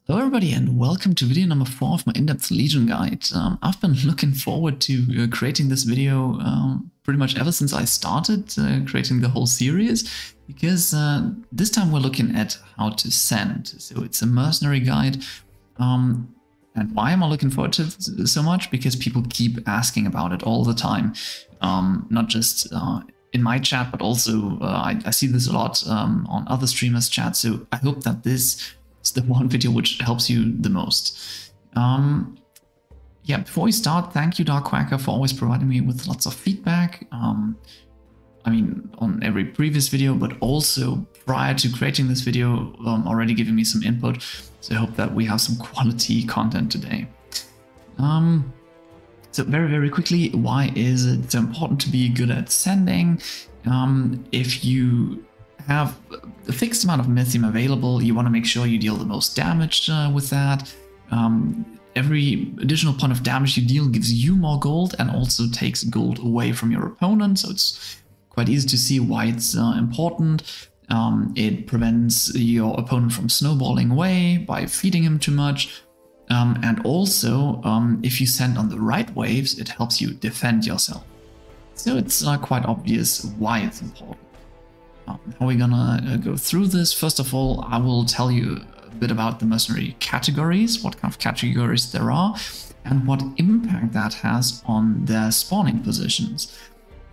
Hello everybody and welcome to video number 4 of my in-depth Legion guide. I've been looking forward to creating this video pretty much ever since I started creating the whole series, because this time we're looking at how to send. So it's a mercenary guide. And why am I looking forward to it so much? Because people keep asking about it all the time, not just in my chat, but also I see this a lot on other streamers' chats. So I hope that this is the one video which helps you the most. Yeah, before we start, thank you, Dark Quacker, for always providing me with lots of feedback. I mean, on every previous video, but also prior to creating this video, already giving me some input. So I hope that we have some quality content today. So very quickly, why is it so important to be good at sending? If you have a fixed amount of Mythium available, you want to make sure you deal the most damage with that. Every additional point of damage you deal gives you more gold and also takes gold away from your opponent, so it's quite easy to see why it's important. It prevents your opponent from snowballing away by feeding him too much. And also, if you send on the right waves, it helps you defend yourself. So it's quite obvious why it's important. How are we gonna go through this? First of all, I will tell you a bit about the mercenary categories, what kind of categories there are, and what impact that has on their spawning positions.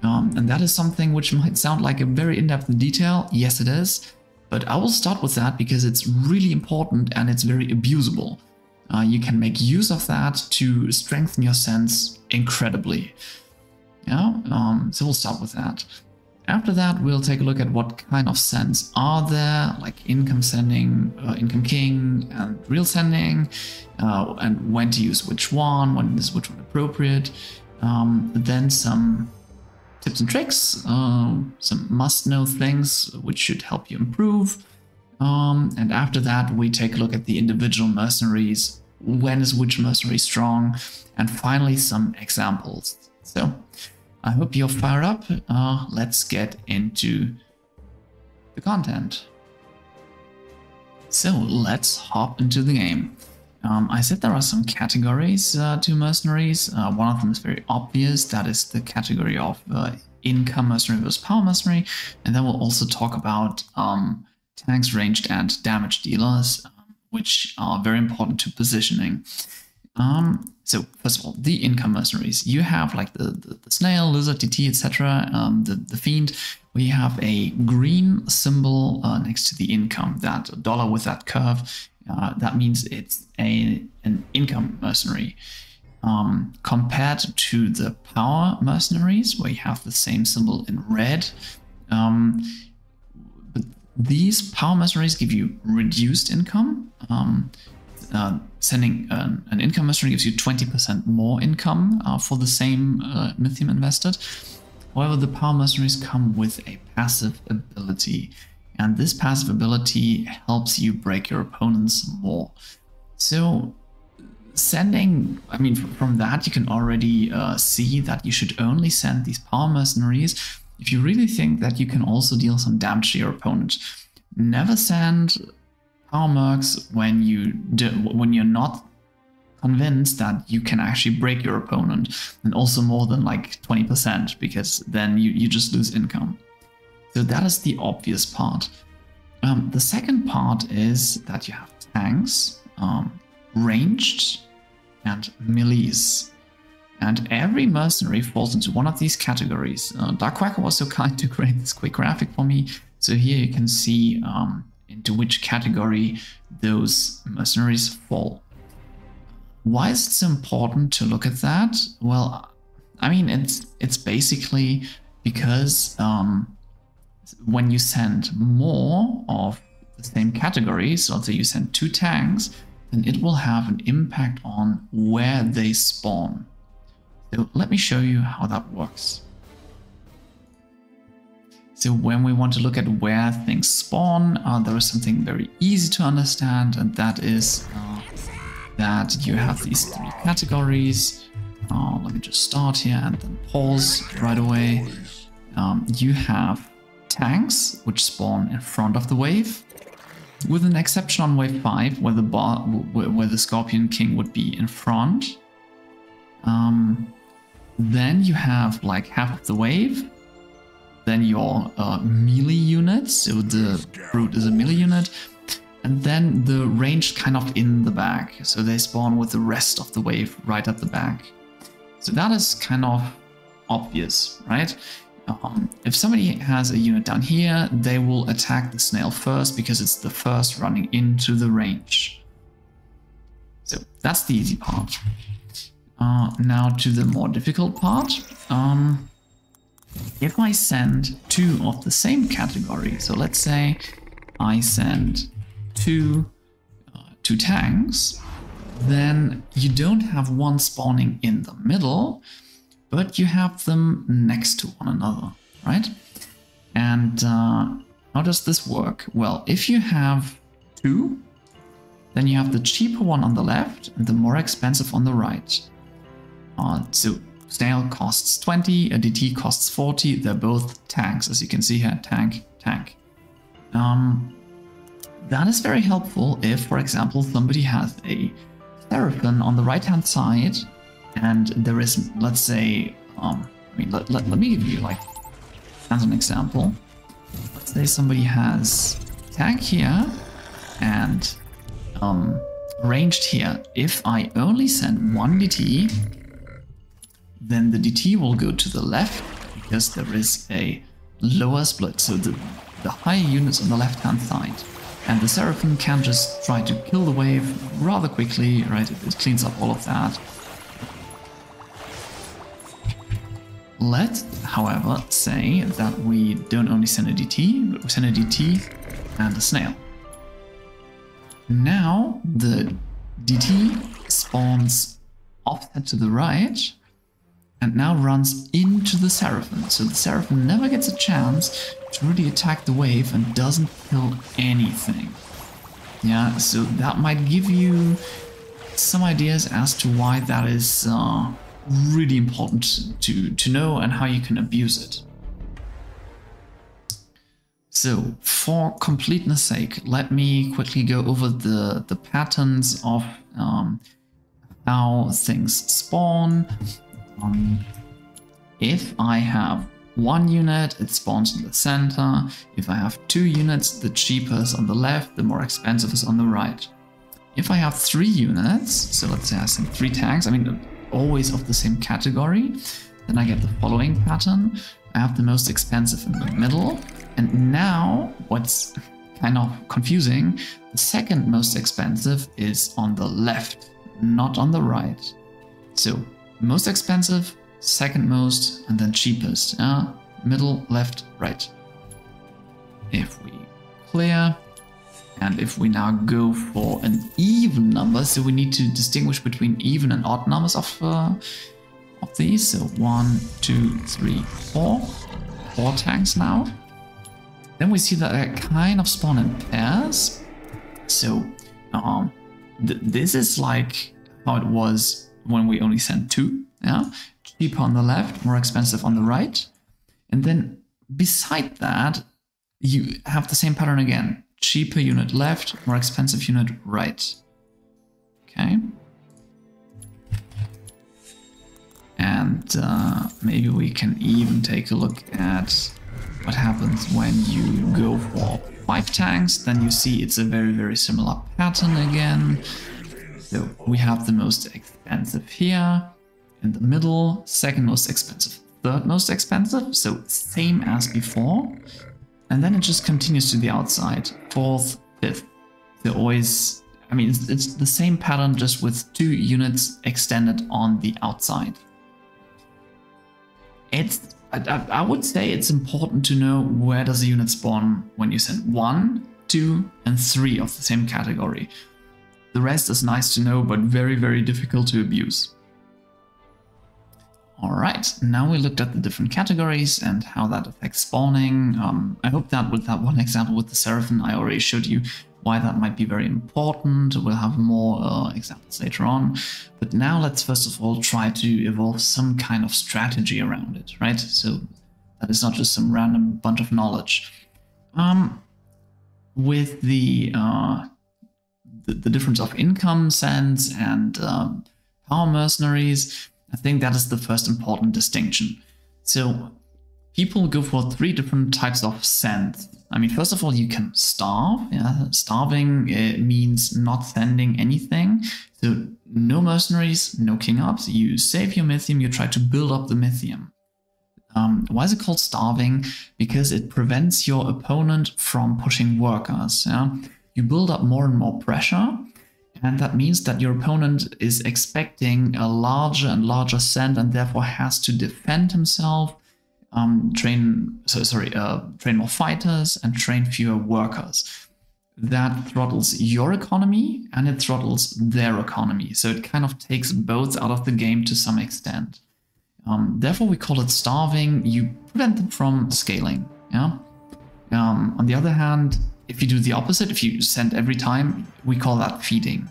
And that is something which might sound like a very in-depth detail. Yes, it is. But I will start with that because it's really important and it's very abusable. You can make use of that to strengthen your sense incredibly. Yeah, so we'll start with that. After that, we'll take a look at what kind of sends are there, like income sending, income king, and real sending, and when to use which one, when is which one appropriate. Then some tips and tricks, some must-know things which should help you improve. And after that, we take a look at the individual mercenaries, when is which mercenary strong, and finally some examples. So I hope you're fired up. Let's get into the content. So let's hop into the game. I said there are some categories to mercenaries. One of them is very obvious. That is the category of income mercenary versus power mercenary. And then we'll also talk about tanks, ranged, and damage dealers, which are very important to positioning. So first of all, the income mercenaries. You have like the snail, lizard, TT, etc. The fiend. We have a green symbol next to the income, that dollar with that curve. That means it's an income mercenary. Compared to the power mercenaries, where you have the same symbol in red. But these power mercenaries give you reduced income. Sending an income mercenary gives you 20% more income for the same Mythium invested. However, the power mercenaries come with a passive ability, and this passive ability helps you break your opponents more. So sending, I mean, from that you can already see that you should only send these power mercenaries if you really think that you can also deal some damage to your opponent. Never send power mercs when you're not convinced that you can actually break your opponent, and also more than like 20%, because then you just lose income. So that is the obvious part. The second part is that you have tanks, ranged, and melees. And every mercenary falls into one of these categories. Dark Quacker was so kind to create this quick graphic for me. So here you can see into which category those mercenaries fall. Why is it so important to look at that? Well, I mean, it's basically because when you send more of the same category, so let's say you send 2 tanks, then it will have an impact on where they spawn. So let me show you how that works. So when we want to look at where things spawn, there is something very easy to understand, and that is that you have these 3 categories. Let me just start here and then pause right away. You have tanks, which spawn in front of the wave. with an exception on wave 5, where the Scorpion King would be in front. Then you have like half of the wave. Then your melee unit, so the Brute is a melee unit. And then the ranged kind of in the back, so they spawn with the rest of the wave right at the back. So that is kind of obvious, right? If somebody has a unit down here, they will attack the snail first because it's the first running into the range. So that's the easy part. Now to the more difficult part. If I send 2 of the same category, so let's say I send two tanks, then you don't have one spawning in the middle, but you have them next to one another, right? And how does this work? Well, if you have 2, then you have the cheaper one on the left and the more expensive on the right. So snail costs 20, a DT costs 40. They're both tanks, as you can see here, tank, tank. That is very helpful if, for example, somebody has a Seraphim on the right-hand side, and there is, let's say, let me give you like as an example. Let's say somebody has tank here and ranged here. If I only send 1 DT, then the DT will go to the left because there is a lower split. So the higher units on the left-hand side. And the Seraphim can just try to kill the wave rather quickly, right? It cleans up all of that. Let's, however, say that we don't only send a DT, but we send a DT and a snail. Now the DT spawns offset to the right and now runs into the Seraphim. So the Seraphim never gets a chance to really attack the wave and doesn't kill anything. Yeah, so that might give you some ideas as to why that is really important to know and how you can abuse it. So, for completeness sake, let me quickly go over the patterns of how things spawn. If I have 1 unit, it spawns in the center. If I have 2 units, the cheaper is on the left, the more expensive is on the right. If I have 3 units, so let's say I send 3 tanks, I mean always of the same category, then I get the following pattern. I have the most expensive in the middle, and now what's kind of confusing, the second most expensive is on the left, not on the right. So most expensive, second most, and then cheapest. Middle, left, right. If we clear, and if we now go for an even number, so we need to distinguish between even and odd numbers of these. So 1, 2, 3, 4. 4 tanks now. Then we see that they kind of spawn in pairs. So this is like how it was when we only sent 2. Yeah, cheaper on the left, more expensive on the right. And then beside that, you have the same pattern again. Cheaper unit left, more expensive unit right. Okay. And maybe we can even take a look at what happens when you go for 5 tanks. Then you see it's a very, very similar pattern again. So we have the most expensive here. In the middle, second most expensive, third most expensive, so same as before. And then it just continues to the outside, 4th, 5th. They're always, I mean, it's the same pattern, just with 2 units extended on the outside. I would say it's important to know where does a unit spawn when you send 1, 2, and 3 of the same category. The rest is nice to know, but very, very difficult to abuse. Alright, now we looked at the different categories and how that affects spawning. I hope that with that one example with the Seraphim, I already showed you why that might be very important. We'll have more examples later on. But now let's first of all try to evolve some kind of strategy around it, right? So that is not just some random bunch of knowledge. with the difference of income sense and Power Mercenaries, I think that is the first important distinction. So people go for 3 different types of send. I mean, first of all, you can starve. Yeah? Starving means not sending anything. So no mercenaries, no king ups. You save your mythium, you try to build up the mythium. Why is it called starving? Because it prevents your opponent from pushing workers. Yeah? You build up more and more pressure, and that means that your opponent is expecting a larger and larger send and therefore has to defend himself, train more fighters and train fewer workers. That throttles your economy and it throttles their economy. So it kind of takes both out of the game to some extent. Therefore, we call it starving. You prevent them from scaling. Yeah. On the other hand, if you do the opposite, if you send every time, we call that feeding.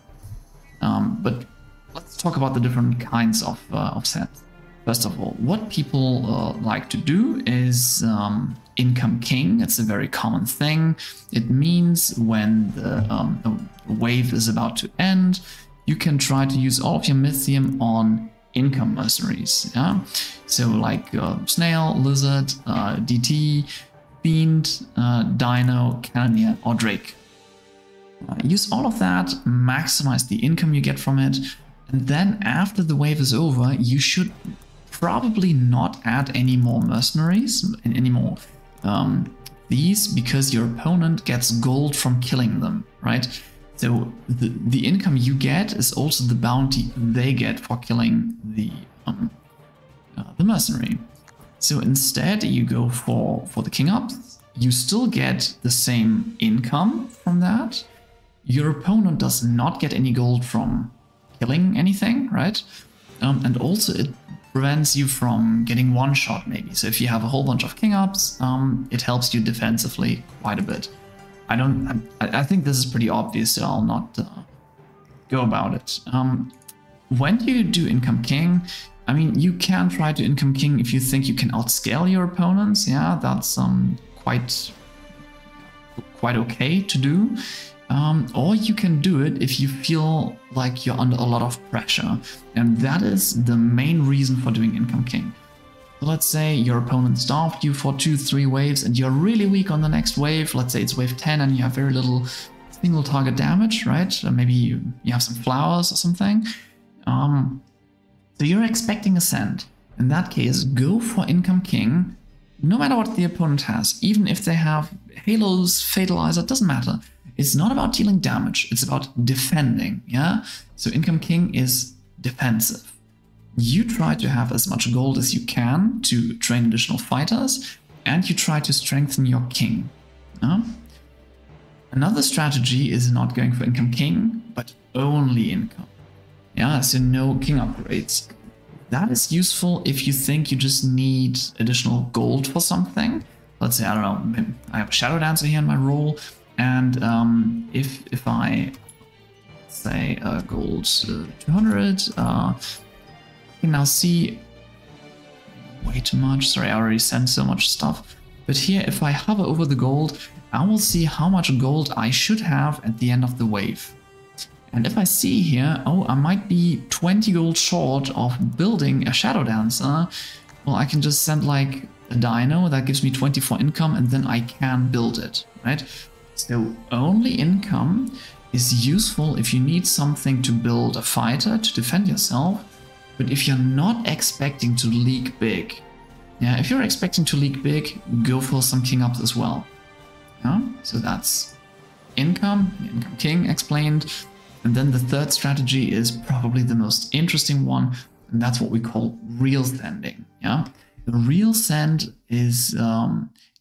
But let's talk about the different kinds of sends. First of all, what people like to do is income king. It's a very common thing. It means when the wave is about to end, you can try to use all of your mythium on income mercenaries. Yeah? So like snail, lizard, DT, fiend, dino, cannoneer, or drake. Use all of that, maximize the income you get from it, and then after the wave is over, you should probably not add any more mercenaries, any more these, because your opponent gets gold from killing them, right? So the income you get is also the bounty they get for killing the mercenary. So instead you go for the king up. You still get the same income from that. Your opponent does not get any gold from killing anything, right? And also it prevents you from getting one shot maybe. So if you have a whole bunch of king ups, it helps you defensively quite a bit. I think this is pretty obvious, so I'll not go about it. When you do income king, I mean, you can try to income king if you think you can outscale your opponents. Yeah, that's quite okay to do. Or you can do it if you feel like you're under a lot of pressure. And that is the main reason for doing income king. So let's say your opponent starved you for 2-3 waves and you're really weak on the next wave. Let's say it's wave 10 and you have very little single target damage, right? Or maybe you have some flowers or something. So you're expecting a send. In that case, go for income king, no matter what the opponent has. Even if they have halos, fatalizer, doesn't matter. It's not about dealing damage, it's about defending, yeah? So income king is defensive. You try to have as much gold as you can to train additional fighters, and you try to strengthen your king. Another strategy is not going for income king, but only income. Yeah, so no king upgrades. That is useful if you think you just need additional gold for something. Let's say, I don't know, I have a Shadow Dancer here in my role, and if I say gold 200, you can now see way too much. Sorry, I already sent so much stuff. But here, if I hover over the gold, I will see how much gold I should have at the end of the wave. And if I see here, oh, I might be 20 gold short of building a Shadow Dancer, well, I can just send like a dino that gives me 24 income and then I can build it, right? So only income is useful if you need something to build a fighter to defend yourself, but if you're not expecting to leak big, yeah, if you're expecting to leak big, go for some king ups as well. Yeah? So that's income king explained. And then the third strategy is probably the most interesting one, and that's what we call real sending. Yeah, the real send is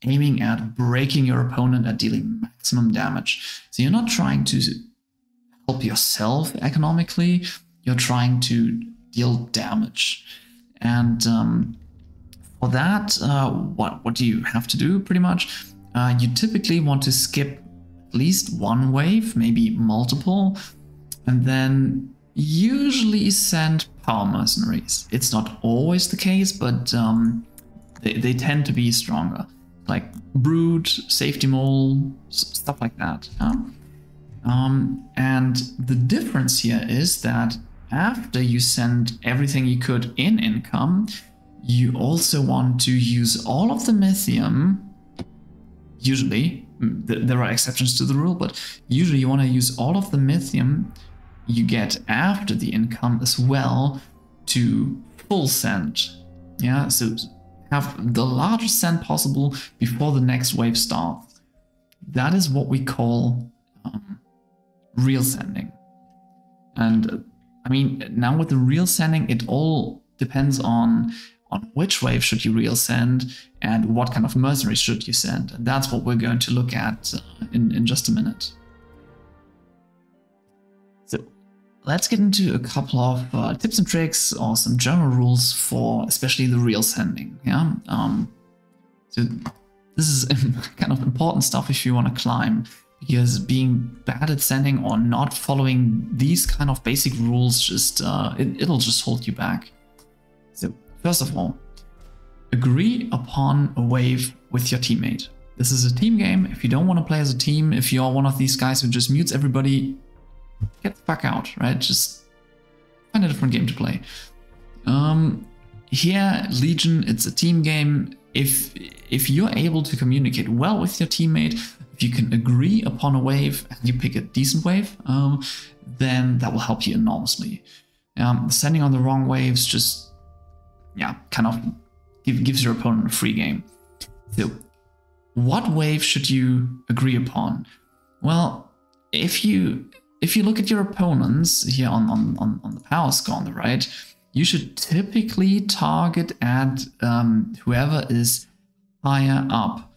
aiming at breaking your opponent and dealing maximum damage. So you're not trying to help yourself economically, you're trying to deal damage. And for that, what do you have to do pretty much? You typically want to skip at least one wave, maybe multiple, and then usually send Power Mercenaries. It's not always the case, but they tend to be stronger. like brood, safety mole, stuff like that. And the difference here is that after you send everything you could in income, you also want to use all of the Mythium. Usually, there are exceptions to the rule, but usually you want to use all of the Mythium you get after the income as well to full send. Yeah, so have the largest send possible before the next wave starts. That is what we call real sending. And I mean, now with the real sending, it all depends on which wave should you real send and what kind of mercenaries should you send. And that's what we're going to look at in just a minute. So let's get into a couple of tips and tricks or some general rules for especially the real sending. Yeah. So this is kind of important stuff if you want to climb, because being bad at sending or not following these kind of basic rules just it'll just hold you back. So first of all, agree upon a wave with your teammate. This is a team game. If you don't want to play as a team, if you're one of these guys who just mutes everybody, get the fuck out, right? Just find a different game to play. Here, Legion, it's a team game. If you're able to communicate well with your teammate, if you can agree upon a wave and you pick a decent wave, then that will help you enormously. Sending on the wrong waves just, yeah, kind of gives your opponent a free game. So, what wave should you agree upon? Well, if you look at your opponents here on the power score on the right, you should typically target at whoever is higher up.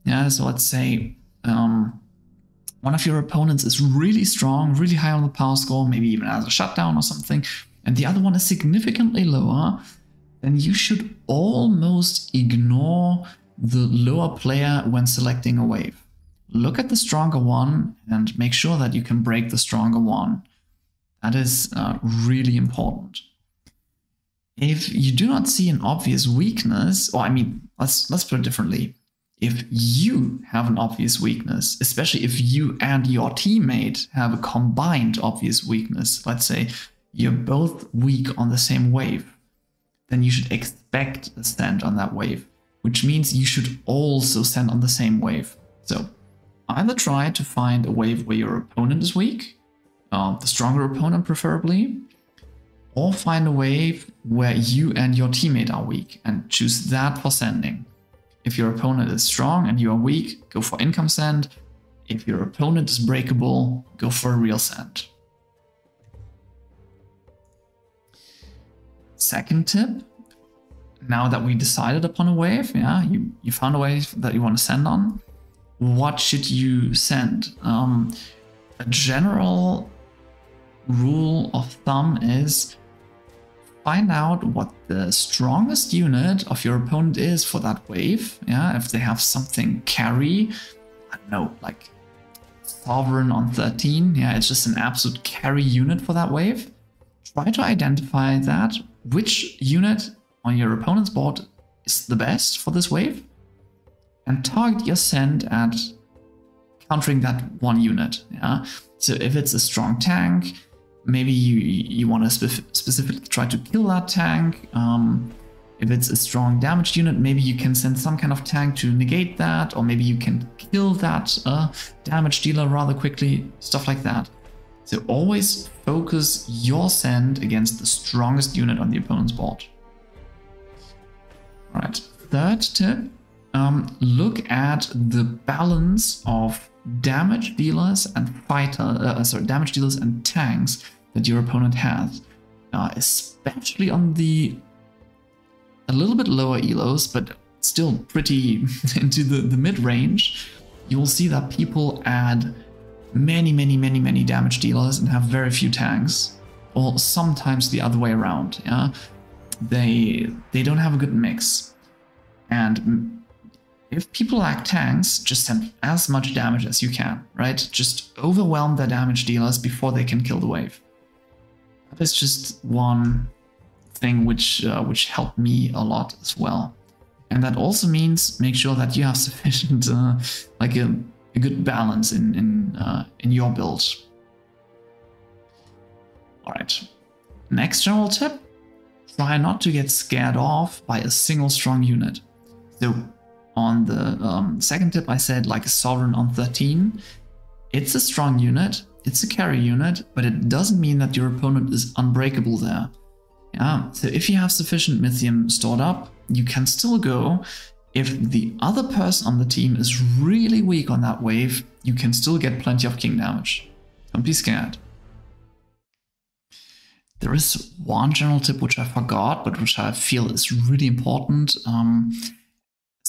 Yeah, so let's say one of your opponents is really strong, really high on the power score, maybe even has a shutdown or something, and the other one is significantly lower, then you should almost ignore the lower player when selecting a wave. Look at the stronger one and make sure that you can break the stronger one. That is really important. If you do not see an obvious weakness, or I mean, let's put it differently. If you have an obvious weakness, especially if you and your teammate have a combined obvious weakness, let's say you're both weak on the same wave, then you should expect a send on that wave, which means you should also send on the same wave. So either try to find a wave where your opponent is weak, the stronger opponent preferably, or find a wave where you and your teammate are weak and choose that for sending. If your opponent is strong and you are weak, go for income send. If your opponent is breakable, go for a real send. Second tip, now that we decided upon a wave, yeah, you found a wave that you want to send on, what should you send? A general rule of thumb is find out what the strongest unit of your opponent is for that wave. Yeah, if they have something carry, I don't know, like Sovereign on 13, yeah, it's just an absolute carry unit for that wave. Try to identify that, which unit on your opponent's board is the best for this wave, and target your send at countering that one unit. Yeah, so if it's a strong tank, maybe you want to specifically try to kill that tank. If it's a strong damage unit, maybe you can send some kind of tank to negate that, or maybe you can kill that damage dealer rather quickly, stuff like that. So always focus your send against the strongest unit on the opponent's board. All right, third tip, look at the balance of damage dealers and damage dealers and tanks that your opponent has, especially on the a little bit lower elos, but still pretty into the mid-range. You will see that people add many damage dealers and have very few tanks, or sometimes the other way around. Yeah, they don't have a good mix, and if people lack tanks, just send as much damage as you can, right? Just overwhelm their damage dealers before they can kill the wave. That is just one thing which helped me a lot as well. And that also means make sure that you have sufficient, like a good balance in your build. All right. Next general tip: try not to get scared off by a single strong unit. So on the second tip, I said like a Sovereign on 13. It's a strong unit, it's a carry unit, but it doesn't mean that your opponent is unbreakable there. Yeah. So if you have sufficient Mythium stored up, you can still go. If the other person on the team is really weak on that wave, you can still get plenty of king damage. Don't be scared. There is one general tip which I forgot, but which I feel is really important.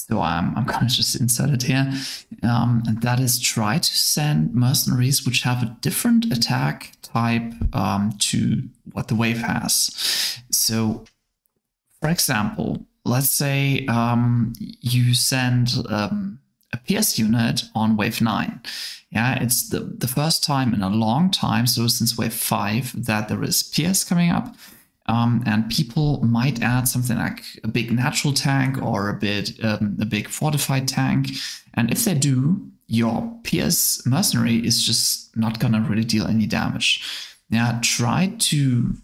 So I'm gonna just insert it here. And that is try to send mercenaries which have a different attack type to what the wave has. So, for example, let's say you send a PS unit on wave 9. Yeah, it's the first time in a long time, so since wave 5, that there is PS coming up. And people might add something like a big natural tank or a big fortified tank. And if they do, your PS mercenary is just not gonna really deal any damage. Yeah, try to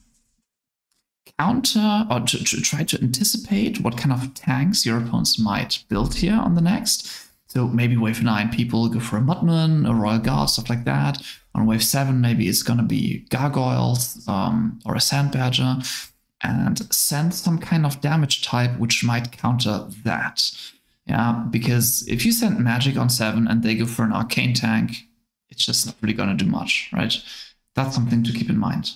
counter or try to anticipate what kind of tanks your opponents might build here on the next. So maybe wave 9 people go for a Mudman, a Royal Guard, stuff like that. On wave 7 maybe it's gonna be Gargoyles or a Sand Badger, and send some kind of damage type which might counter that. Yeah, because if you send magic on 7 and they go for an arcane tank, it's just not really gonna do much, right? That's something to keep in mind.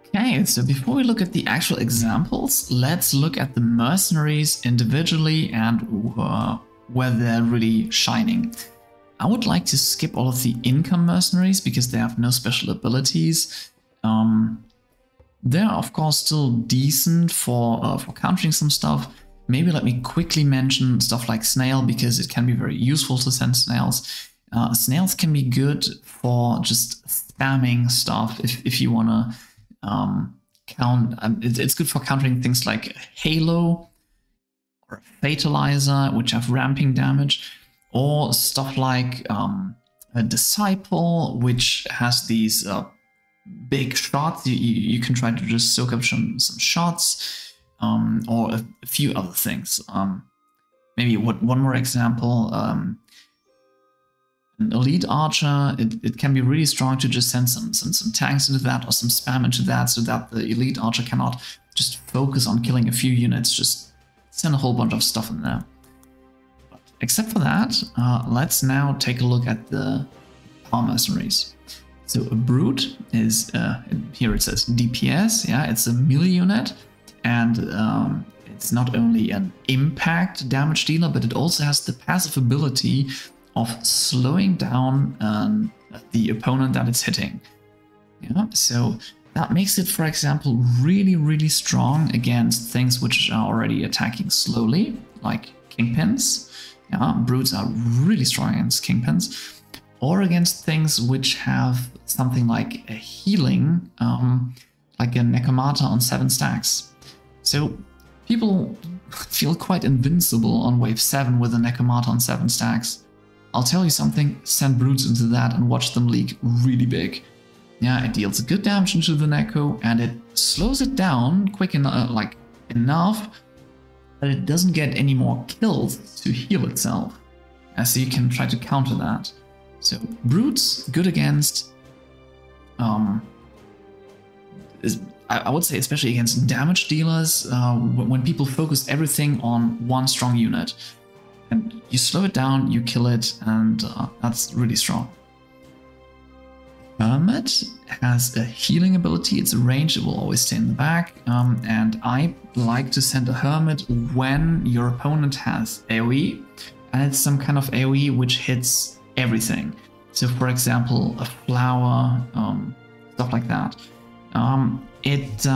Okay, so before we look at the actual examples, let's look at the mercenaries individually and where they're really shining. I would like to skip all of the income mercenaries because they have no special abilities. They're of course still decent for countering some stuff. Maybe let me quickly mention stuff like Snail because it can be very useful to send snails. Snails can be good for just spamming stuff if you want to count. It's good for countering things like Halo or Fatalizer, which have ramping damage, or stuff like a Disciple, which has these big shots. You can try to just soak up some shots, or a few other things. Maybe one more example. An elite archer, it can be really strong to just send some tanks into that or some spam into that so that the elite archer cannot just focus on killing a few units, just send a whole bunch of stuff in there. But except for that, let's now take a look at the Power Mercenaries. So a Brute is, here it says DPS, yeah, it's a melee unit, and it's not only an impact damage dealer, but it also has the passive ability of slowing down the opponent that it's hitting. Yeah, so that makes it, for example, really strong against things which are already attacking slowly, like Kingpins. Yeah, Brutes are really strong against Kingpins, or against things which have something like a healing, like a Necromata on 7 stacks. So people feel quite invincible on wave 7 with a Necromata on 7 stacks. I'll tell you something, send Brutes into that and watch them leak really big. Yeah, it deals good damage into the Necro, and it slows it down quick enough, enough that it doesn't get any more kills to heal itself. So you can try to counter that. So Brutes, good against, I would say especially against damage dealers, when people focus everything on one strong unit. And you slow it down, you kill it, and that's really strong. Hermit has a healing ability, it's a range, it will always stay in the back, and I like to send a Hermit when your opponent has AoE, and it's some kind of AoE which hits everything. So for example, a flower, stuff like that. It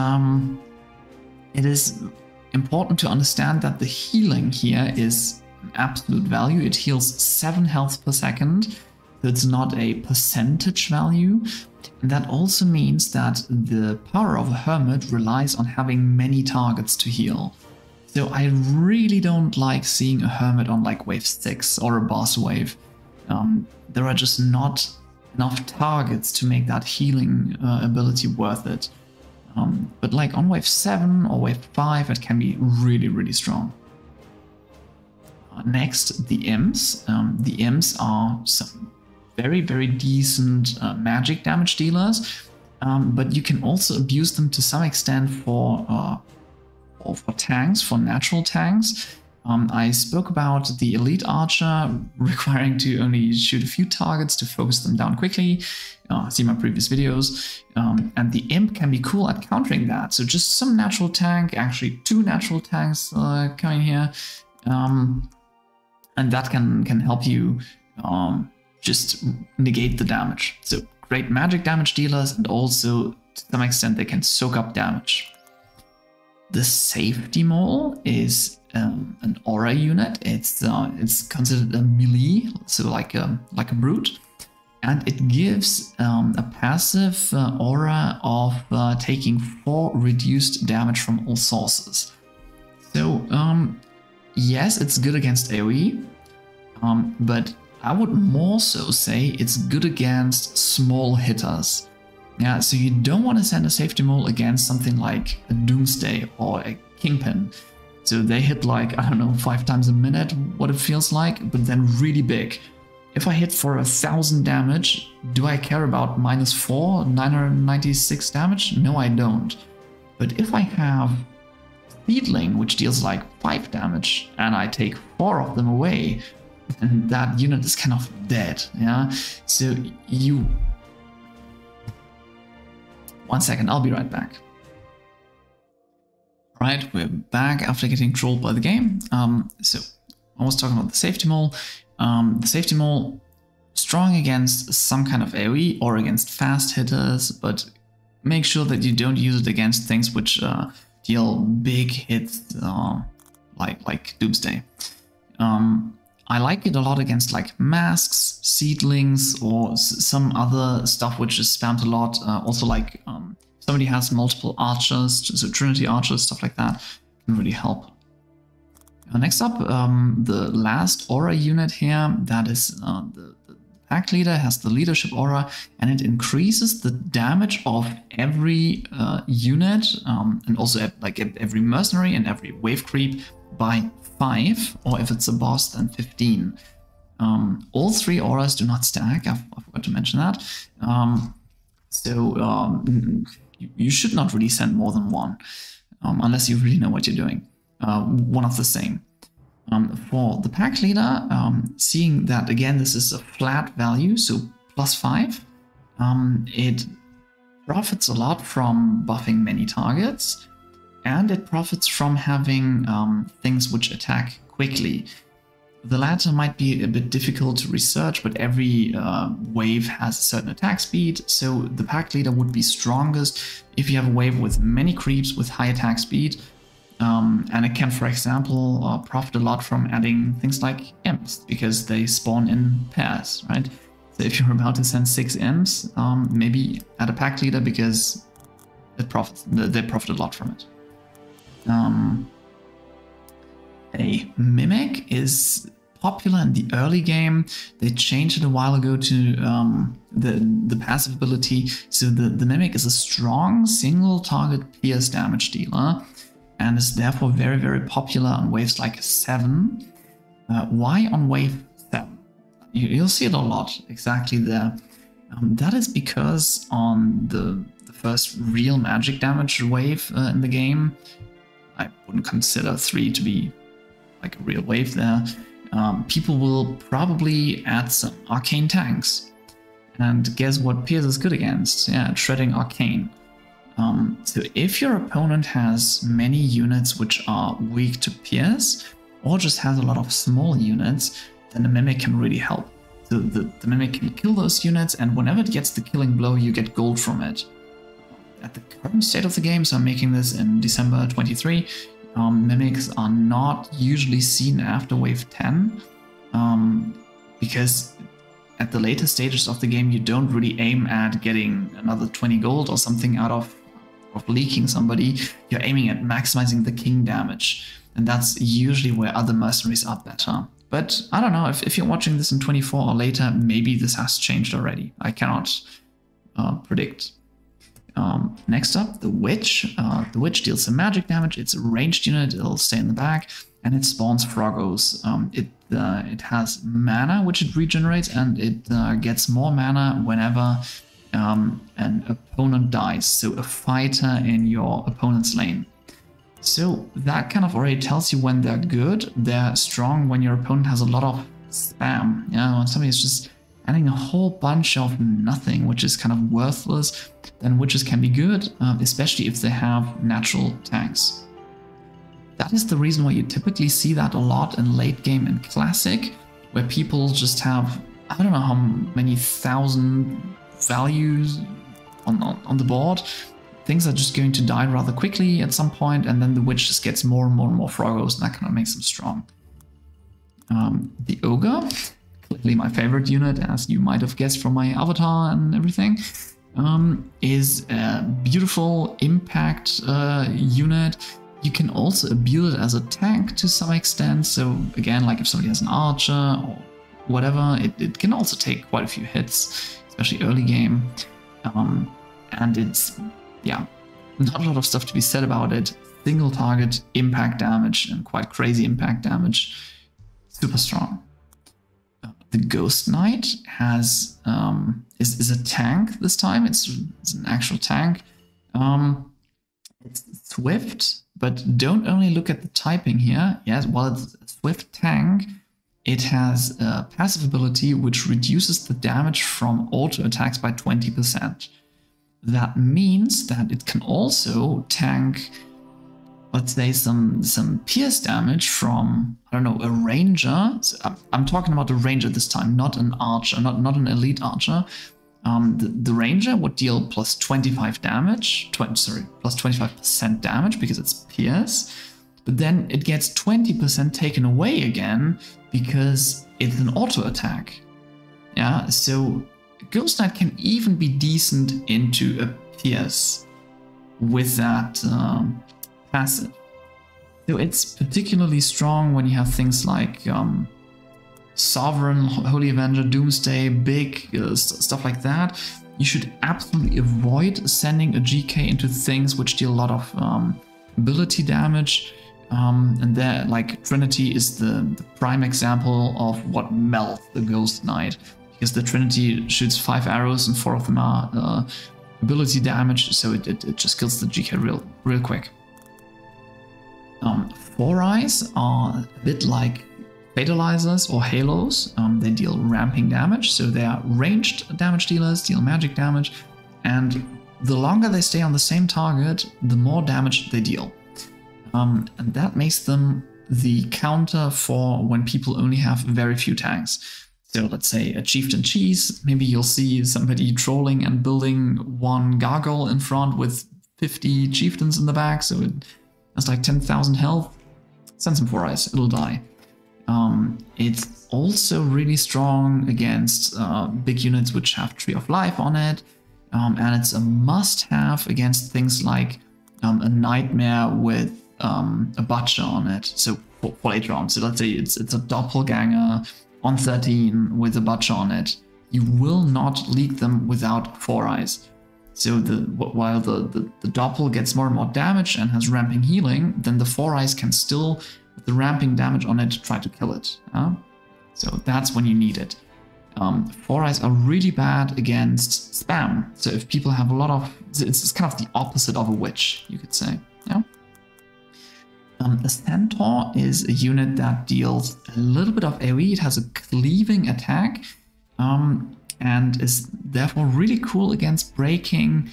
is important to understand that the healing here is an absolute value. It heals 7 health per second, so it's not a percentage value. And that also means that the power of a Hermit relies on having many targets to heal. So I really don't like seeing a Hermit on like wave 6 or a boss wave. There are just not enough targets to make that healing ability worth it. But like on wave 7 or wave 5, it can be really, really strong. Next, the imps. The imps are some very, very decent magic damage dealers, but you can also abuse them to some extent for tanks, for natural tanks. I spoke about the elite archer requiring to only shoot a few targets to focus them down quickly. See my previous videos. And the imp can be cool at countering that. So just some natural tank, actually 2 natural tanks coming here. And that can help you just negate the damage. So great magic damage dealers, and also to some extent they can soak up damage. The safety mole is an aura unit. It's considered a melee, so like a brute, and it gives a passive aura of taking 4 reduced damage from all sources. So yes, it's good against AoE, but I would more so say it's good against small hitters. Yeah, so you don't want to send a safety mole against something like a Doomsday or a Kingpin. So they hit like, I don't know, 5 times a minute, what it feels like, but then really big. If I hit for 1000 damage, do I care about -4, 996 damage? No, I don't. But if I have Seedling, which deals like 5 damage, and I take 4 of them away, then that unit is kind of dead, yeah? So you... One second, I'll be right back. Right, we're back after getting trolled by the game. So I was talking about the safety mole. The safety mole, strong against some kind of AoE or against fast hitters, but make sure that you don't use it against things which deal big hits like Doomsday. I like it a lot against like masks, seedlings, or some other stuff which is spammed a lot. Also like somebody has multiple archers, so Trinity archers, stuff like that can really help. Next up, the last aura unit here, that is the pack leader, has the leadership aura, and it increases the damage of every unit, and also like every mercenary and every wave creep by 5, or if it's a boss, then 15. All 3 auras do not stack, I forgot to mention that. You should not really send more than 1, unless you really know what you're doing. One of the same. For the pack leader, seeing that again this is a flat value, so +5, it profits a lot from buffing many targets, and it profits from having things which attack quickly. The latter might be a bit difficult to research, but every wave has a certain attack speed, so the pack leader would be strongest if you have a wave with many creeps with high attack speed. And it can, for example, profit a lot from adding things like imps, because they spawn in pairs, right? So if you're about to send 6 imps, maybe add a pack leader, because they profit a lot from it. A mimic is popular in the early game. They changed it a while ago to the passive ability. So the mimic is a strong single target pierce damage dealer, and is therefore very, very popular on waves like 7. Why on wave 7? You'll see it a lot exactly there. That is because on the first real magic damage wave in the game, I wouldn't consider 3 to be like a real wave there, people will probably add some arcane tanks. And guess what Pierce is good against? Yeah, Shredding Arcane. So if your opponent has many units which are weak to Pierce, or just has a lot of small units, then the Mimic can really help. So the Mimic can kill those units, and whenever it gets the killing blow, you get gold from it. At the current state of the game, so I'm making this in December 23, Mimics are not usually seen after wave 10, because at the later stages of the game, you don't really aim at getting another 20 gold or something out of leaking somebody. You're aiming at maximizing the king damage. and that's usually where other mercenaries are better. But I don't know, if you're watching this in 24 or later, maybe this has changed already. I cannot predict. Next up, the Witch. The Witch deals some magic damage. It's a ranged unit, it'll stay in the back, and it spawns Froggos. It has mana, which it regenerates, and it gets more mana whenever an opponent dies, so a fighter in your opponent's lane. So that kind of already tells you when they're good. They're strong when your opponent has a lot of spam. Yeah, when somebody's just adding a whole bunch of nothing, which is kind of worthless, then witches can be good, especially if they have natural tanks. That is the reason why you typically see that a lot in late game and classic, where people just have, I don't know how many thousand values on the board. Things are just going to die rather quickly at some point, and then the witch just gets more and more and more Froggos, and that kind of makes them strong. The Ogre, clearly my favorite unit, as you might have guessed from my avatar and everything, is a beautiful impact unit. You can also abuse it as a tank to some extent, so again, like if somebody has an archer or whatever, it can also take quite a few hits, especially early game. And it's, yeah, not a lot of stuff to be said about it. Single target impact damage and quite crazy impact damage. Super strong. The Ghost Knight has is a tank this time. It's an actual tank. It's swift, but don't only look at the typing here. Yes, while it's a swift tank, it has a passive ability which reduces the damage from auto attacks by 20%. That means that it can also tank, let's say, some pierce damage from, I don't know, a ranger. So I'm talking about a ranger this time, not an archer, not an elite archer. The ranger would deal plus 25 damage, plus 25% damage because it's pierce, but then it gets 20% taken away again because it's an auto attack. Yeah, so Ghost Knight can even be decent into a pierce with that passive. So it's particularly strong when you have things like Sovereign, Holy Avenger, Doomsday, big stuff like that. You should absolutely avoid sending a GK into things which deal a lot of ability damage. And there, like Trinity is the prime example of what melts the Ghost Knight, because the Trinity shoots 5 arrows and 4 of them are ability damage, so it just kills the GK real quick. 4 Eyes are a bit like Fatalizers or Halos. They deal ramping damage, so they are ranged damage dealers, deal magic damage, and the longer they stay on the same target, the more damage they deal. And that makes them the counter for when people only have very few tanks. So let's say a Chieftain Cheese, maybe you'll see somebody trolling and building one Gargoyle in front with 50 Chieftains in the back, so it has like 10,000 health. Send some 4 Eyes, it'll die. It's also really strong against big units which have Tree of Life on it, and it's a must-have against things like a Nightmare with a Butcher on it, so for later on. So let's say it's a Doppelganger on 13 with a Butcher on it. You will not leak them without 4 Eyes. So while the Doppel gets more and more damage and has ramping healing, then the 4 Eyes can still, with the ramping damage on it, try to kill it. So that's when you need it. 4 Eyes are really bad against spam. So if people have a lot of, it's kind of the opposite of a witch, you could say. Yeah. A Centaur is a unit that deals a little bit of AoE. It has a cleaving attack, and is therefore really cool against breaking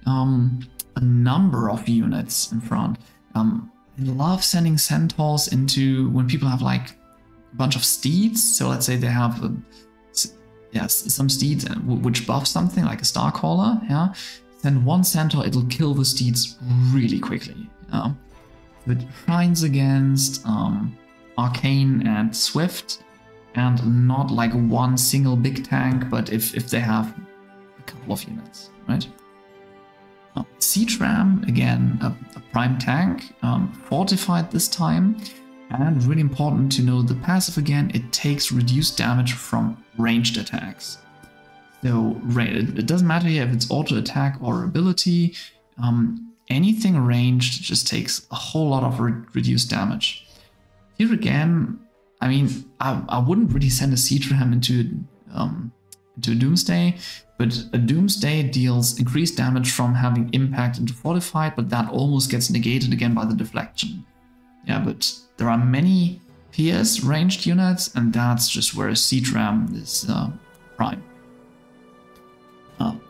a number of units in front. I love sending Centaurs into when people have like a bunch of steeds. So let's say they have some steeds which buff something like a Starcaller. Yeah, send one Centaur, it'll kill the steeds really quickly. It shines against Arcane and Swift, and not like one single big tank, but if they have a couple of units, right? Siege Ram, again, a prime tank, fortified this time. And really important to know the passive again, it takes reduced damage from ranged attacks. So it doesn't matter here if it's auto attack or ability, anything ranged just takes a whole lot of reduced damage. Here again, I mean, I wouldn't really send a Siege Ram into a Doomsday, but a Doomsday deals increased damage from having impact into fortified, but that almost gets negated again by the deflection. Yeah, but there are many PS ranged units, and that's just where a Siege Ram is prime.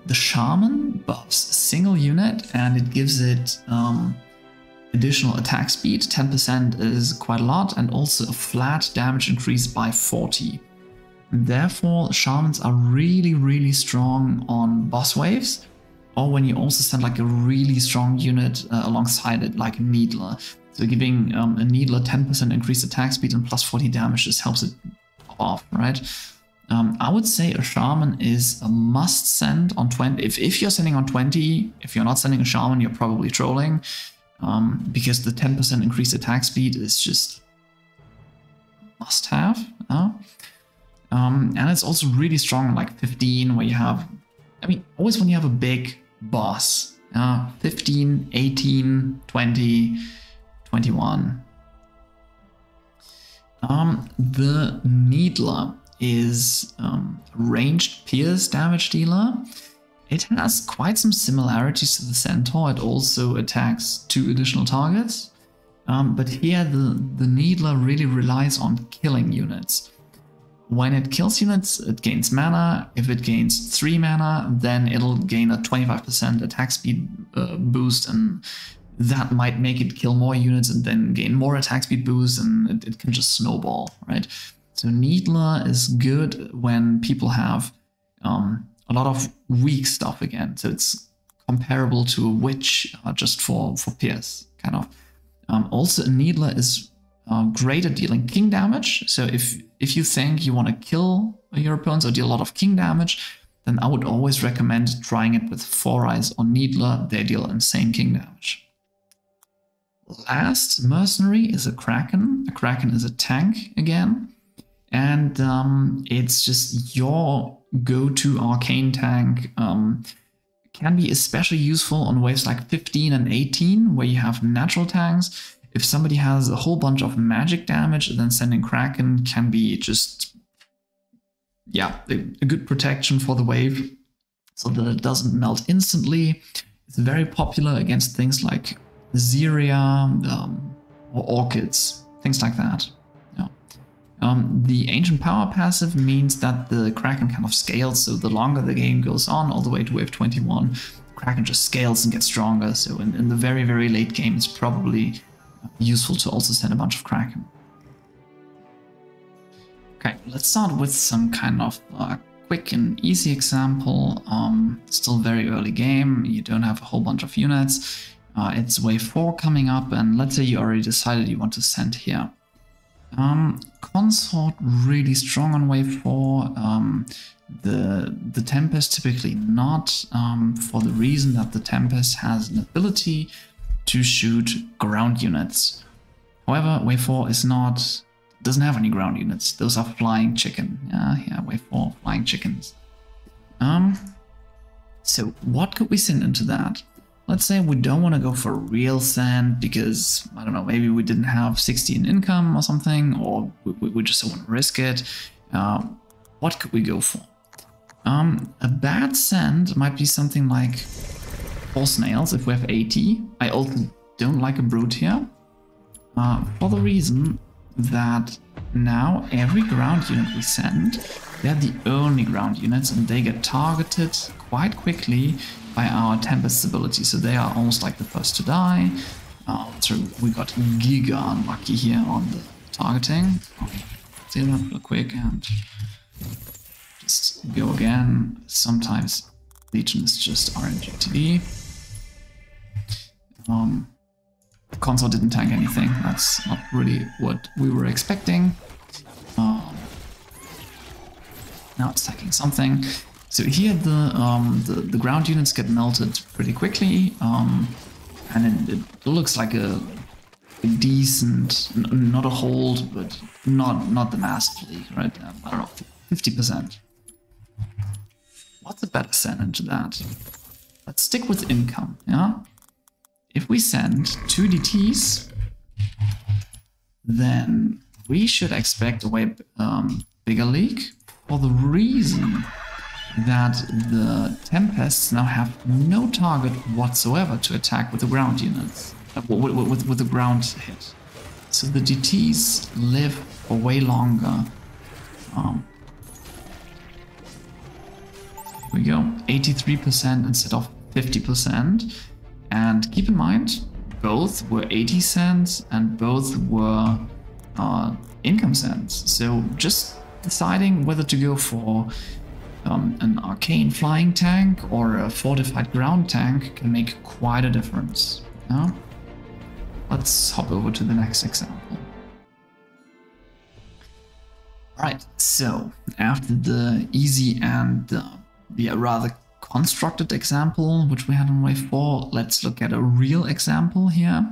The Shaman buffs a single unit, and it gives it additional attack speed. 10% is quite a lot, and also a flat damage increase by 40. Therefore, Shamans are really, really strong on boss waves, or when you also send like a really strong unit alongside it, like a Needler. So giving a Needler 10% increased attack speed and plus 40 damage just helps it off, right? I would say a Shaman is a must send on 20. If you're sending on 20, if you're not sending a Shaman, you're probably trolling, because the 10% increased attack speed is just must have. And it's also really strong, like 15, where you have, I mean, always when you have a big boss, 15, 18, 20, 21. The Needler is a ranged pierce damage dealer. It has quite some similarities to the Centaur. It also attacks 2 additional targets. But here the Needler really relies on killing units. When it kills units, it gains mana. If it gains 3 mana, then it'll gain a 25% attack speed boost, and that might make it kill more units and then gain more attack speed boost, and it can just snowball, right? So Needler is good when people have a lot of weak stuff again. So it's comparable to a Witch just for Pierce, kind of. Also, a Needler is great at dealing king damage. So if you think you want to kill your opponents or deal a lot of king damage, then I would always recommend trying it with 4 Eyes on Needler. They deal insane king damage. Last Mercenary is a Kraken. A Kraken is a tank again. And it's just your go-to arcane tank. Can be especially useful on waves like 15 and 18, where you have natural tanks. If somebody has a whole bunch of magic damage, then sending Kraken can be just, yeah, a good protection for the wave, so that it doesn't melt instantly. It's very popular against things like Xeria or Orchids, things like that. The Ancient Power passive means that the Kraken kind of scales, so the longer the game goes on, all the way to wave 21, Kraken just scales and gets stronger, so in the very, very late game it's probably useful to also send a bunch of Kraken. Okay, let's start with some kind of quick and easy example. Still very early game, you don't have a whole bunch of units. It's wave 4 coming up, and let's say you already decided you want to send here. Consort really strong on wave 4. The Tempest typically not, for the reason that the Tempest has an ability to shoot ground units. However, wave 4 doesn't have any ground units. Those are flying chicken. Yeah, wave 4 flying chickens. So what could we send into that? Let's say we don't want to go for real send because, I don't know, maybe we didn't have 60 in income or something, or we just don't want to risk it. What could we go for? A bad send might be something like 4 snails if we have 80. I also don't like a brute here, for the reason that now every ground unit we send, they're the only ground units, and they get targeted quite quickly by our Tempest's ability, so they are almost like the first to die. So we got giga unlucky here on the targeting. See that real quick and just go again. Sometimes Legion is just RNG TD. Console didn't tank anything, that's not really what we were expecting. Now it's tanking something. So here the ground units get melted pretty quickly, and it looks like a decent, not a hold, but not the massive leak, right? I don't know, 50%. What's a better send into that? Let's stick with income, yeah? If we send 2 DTs, then we should expect a way bigger leak, for the reason that the Tempests now have no target whatsoever to attack with the ground units, with the ground hit. So the DTs live for way longer. Here we go, 83% instead of 50%. And keep in mind, both were 80 cents and both were income cents. So just deciding whether to go for an arcane flying tank or a fortified ground tank can make quite a difference. Yeah? Let's hop over to the next example. Alright, so after the easy and rather constructed example which we had on wave 4, let's look at a real example here.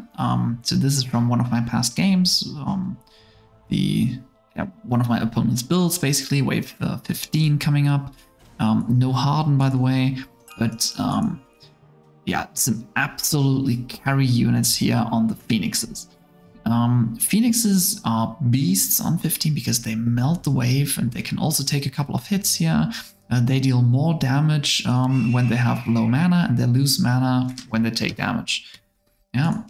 So this is from one of my past games, one of my opponent's builds, basically wave 15 coming up. No Harden, by the way, but yeah, some absolutely carry units here on the Phoenixes. Phoenixes are beasts on 15 because they melt the wave and they can also take a couple of hits here. They deal more damage when they have low mana, and they lose mana when they take damage. Yeah,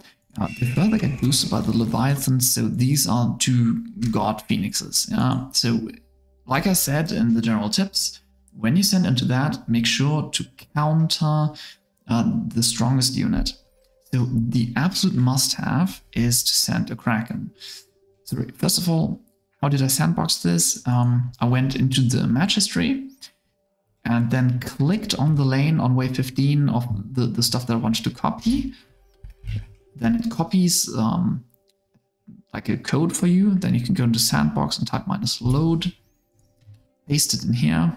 they further get boosted by the Leviathans, so these are 2 god Phoenixes. Yeah, so like I said in the general tips, when you send into that, make sure to counter the strongest unit. So the absolute must-have is to send a Kraken. So first of all, how did I sandbox this? I went into the match history and then clicked on the lane on wave 15 of the stuff that I wanted to copy. Then it copies like a code for you. Then you can go into sandbox and type -load, paste it in here,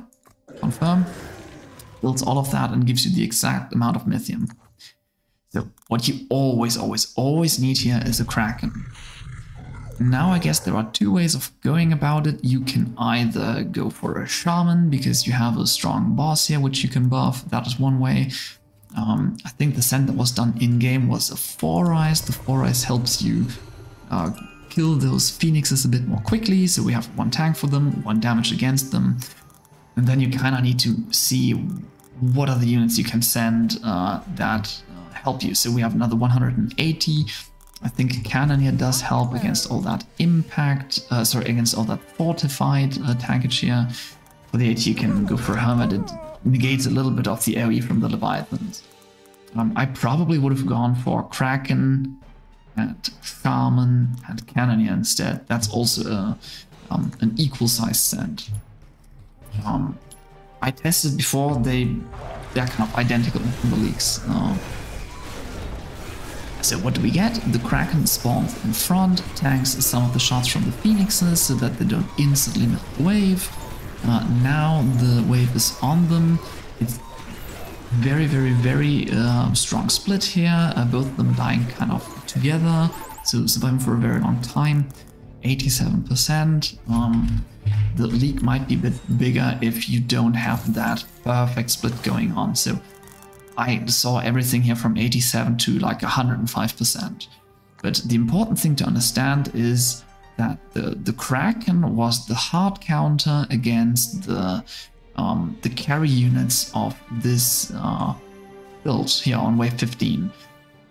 confirm, builds all of that and gives you the exact amount of Mythium. So what you always need here is a Kraken. Now I guess there are 2 ways of going about it. You can either go for a Shaman because you have a strong boss here which you can buff. That is one way. I think the send that was done in-game was a 4-Rise. The 4-Rise helps you kill those Phoenixes a bit more quickly. So we have 1 tank for them, 1 damage against them. And then you kind of need to see what are the units you can send that help you. So we have another 180. I think Cannon here does help against all that impact, against all that fortified tankage here. For the 80 you can go for a Hermit. It negates a little bit of the AoE from the Leviathans. I probably would have gone for Kraken and Shaman and Cannon here instead. That's also an equal size send. I tested before, they're kind of identical in the leaks. So what do we get? The Kraken spawns in front, tanks some of the shots from the Phoenixes so that they don't instantly melt the wave. Now the wave is on them. It's very strong split here. Both of them dying kind of together, so surviving for a very long time. 87%. The leak might be a bit bigger if you don't have that perfect split going on. So I saw everything here from 87 to like 105%. But the important thing to understand is that the Kraken was the hard counter against the carry units of this build here on wave 15.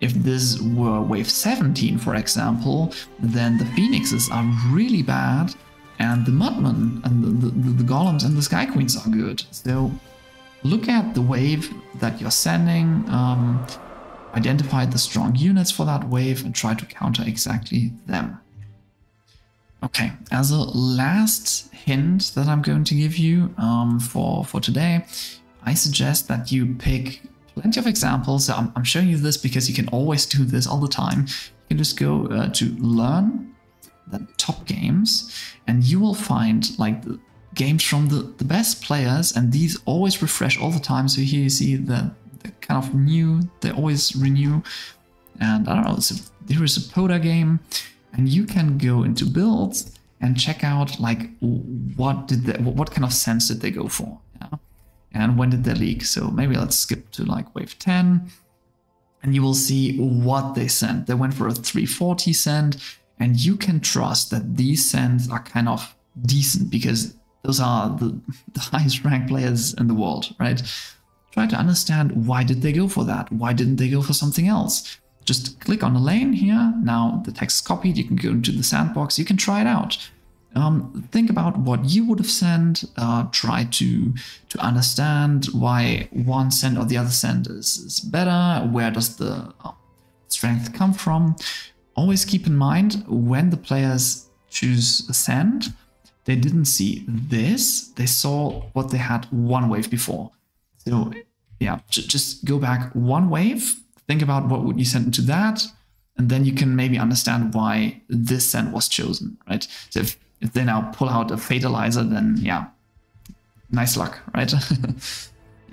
If this were wave 17, for example, then the Phoenixes are really bad, and the Mudmen and the Golems and the Sky Queens are good. So look at the wave that you're sending, identify the strong units for that wave, and try to counter exactly them. Okay, as a last hint that I'm going to give you for today, I suggest that you pick plenty of examples. So I'm showing you this because you can always do this all the time. You can just go to learn the top games, and you will find like the games from the best players, and these always refresh all the time. So here you see the kind of new, they always renew. And I don't know, so there is a Poda game, and you can go into builds and check out like what kind of sense did they go for, yeah? And when did they leak. So maybe let's skip to like wave 10, and you will see what they sent. They went for a 340 send, and you can trust that these sends are kind of decent because those are the highest ranked players in the world, right? Try to understand, why did they go for that? Why didn't they go for something else? Just click on the lane here. Now the text is copied. You can go into the sandbox. You can try it out. Think about what you would have sent. Try to understand why one send or the other send is better. Where does the strength come from? Always keep in mind, when the players choose a send, they didn't see this. They saw what they had one wave before. So yeah, just go back one wave. Think about what would you send into that, and then you can maybe understand why this send was chosen, right? So if they now pull out a fatalizer, then yeah, nice luck, right?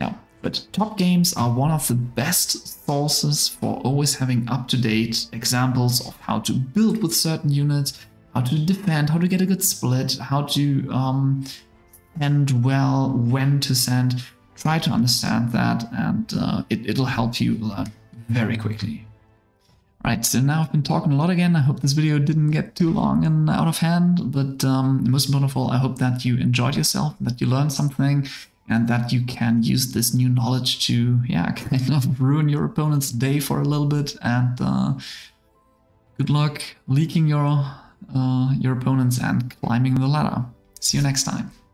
Yeah, but top games are one of the best sources for always having up-to-date examples of how to build with certain units, how to defend, how to get a good split, how to send well, when to send. Try to understand that, and it'll help you learn very quickly. Right, so now I've been talking a lot again. I hope this video didn't get too long and out of hand, but most important of all, I hope that you enjoyed yourself, that you learned something, and that you can use this new knowledge to, yeah, kind of ruin your opponent's day for a little bit. And good luck leaking your opponents and climbing the ladder. See you next time.